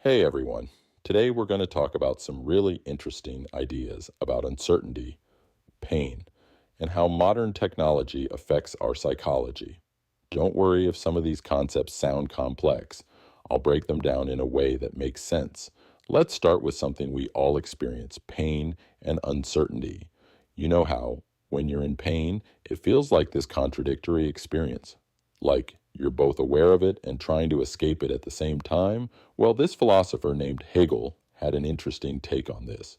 Hey everyone. Today we're going to talk about some really interesting ideas about uncertainty, pain, and how modern technology affects our psychology. Don't worry if some of these concepts sound complex. I'll break them down in a way that makes sense. Let's start with something we all experience, pain and uncertainty. You know how, when you're in pain, it feels like this contradictory experience. Like you're both aware of it and trying to escape it at the same time. Well, this philosopher named Hegel had an interesting take on this.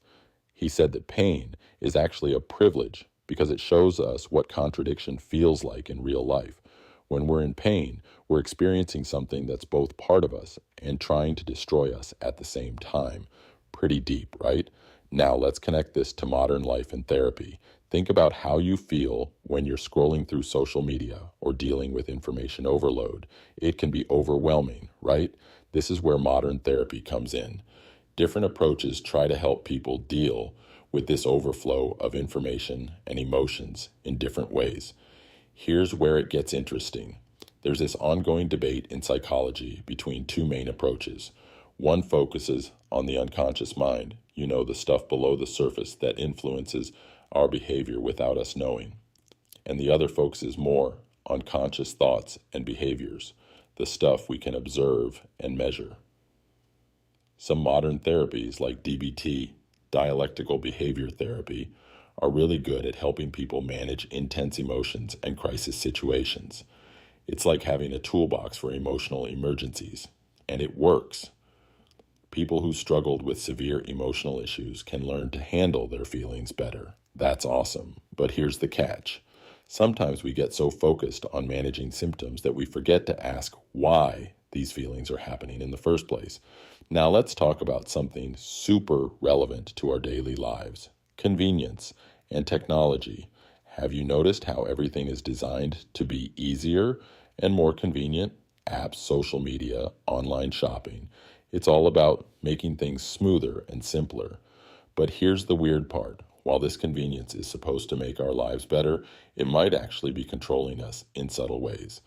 He said that pain is actually a privilege because it shows us what contradiction feels like in real life. When we're in pain, we're experiencing something that's both part of us and trying to destroy us at the same time. Pretty deep, right? Now let's connect this to modern life and therapy. Think about how you feel when you're scrolling through social media or dealing with information overload. It can be overwhelming, right? This is where modern therapy comes in. Different approaches try to help people deal with this overflow of information and emotions in different ways. Here's where it gets interesting. There's this ongoing debate in psychology between two main approaches. One focuses on the unconscious mind, the stuff below the surface that influences our behavior without us knowing. And the other focuses more on conscious thoughts and behaviors, the stuff we can observe and measure. Some modern therapies like DBT, dialectical behavior therapy, are really good at helping people manage intense emotions and crisis situations. It's like having a toolbox for emotional emergencies, and it works. People who struggled with severe emotional issues can learn to handle their feelings better. That's awesome. But here's the catch. Sometimes we get so focused on managing symptoms that we forget to ask why these feelings are happening in the first place. Now let's talk about something super relevant to our daily lives: convenience and technology. Have you noticed how everything is designed to be easier and more convenient? Apps, social media, online shopping. It's all about making things smoother and simpler. But here's the weird part. While this convenience is supposed to make our lives better, it might actually be controlling us in subtle ways.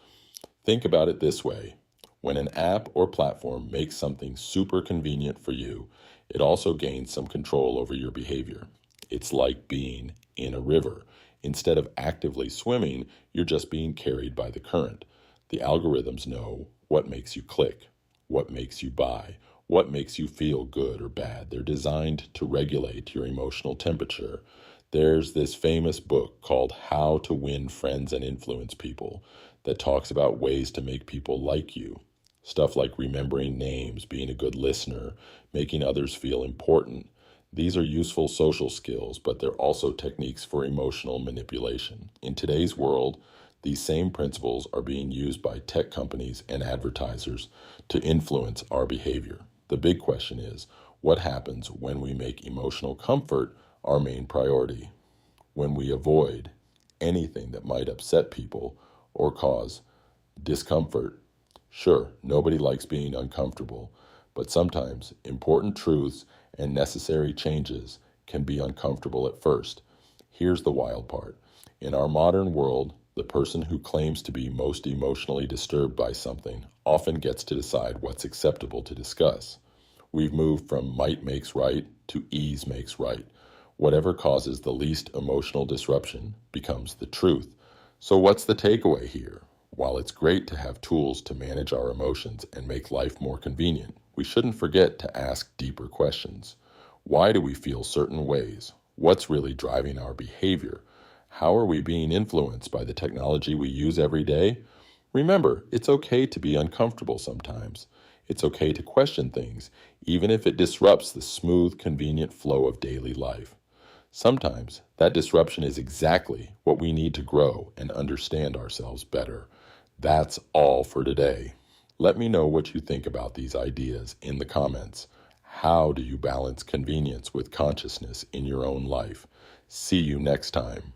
Think about it this way. When an app or platform makes something super convenient for you, it also gains some control over your behavior. It's like being in a river. Instead of actively swimming, you're just being carried by the current. The algorithms know what makes you click, what makes you buy, what makes you feel good or bad. They're designed to regulate your emotional temperature. There's this famous book called How to Win Friends and Influence People that talks about ways to make people like you. Stuff like remembering names, being a good listener, making others feel important. These are useful social skills, but they're also techniques for emotional manipulation. In today's world, these same principles are being used by tech companies and advertisers to influence our behavior. The big question is, what happens when we make emotional comfort our main priority? When we avoid anything that might upset people or cause discomfort? Sure, nobody likes being uncomfortable, but sometimes important truths and necessary changes can be uncomfortable at first. Here's the wild part. In our modern world, the person who claims to be most emotionally disturbed by something often gets to decide what's acceptable to discuss. We've moved from might makes right to ease makes right. Whatever causes the least emotional disruption becomes the truth. So what's the takeaway here? While it's great to have tools to manage our emotions and make life more convenient, we shouldn't forget to ask deeper questions. Why do we feel certain ways? What's really driving our behavior? How are we being influenced by the technology we use every day? Remember, it's okay to be uncomfortable sometimes. It's okay to question things, even if it disrupts the smooth, convenient flow of daily life. Sometimes that disruption is exactly what we need to grow and understand ourselves better. That's all for today. Let me know what you think about these ideas in the comments. How do you balance convenience with consciousness in your own life? See you next time.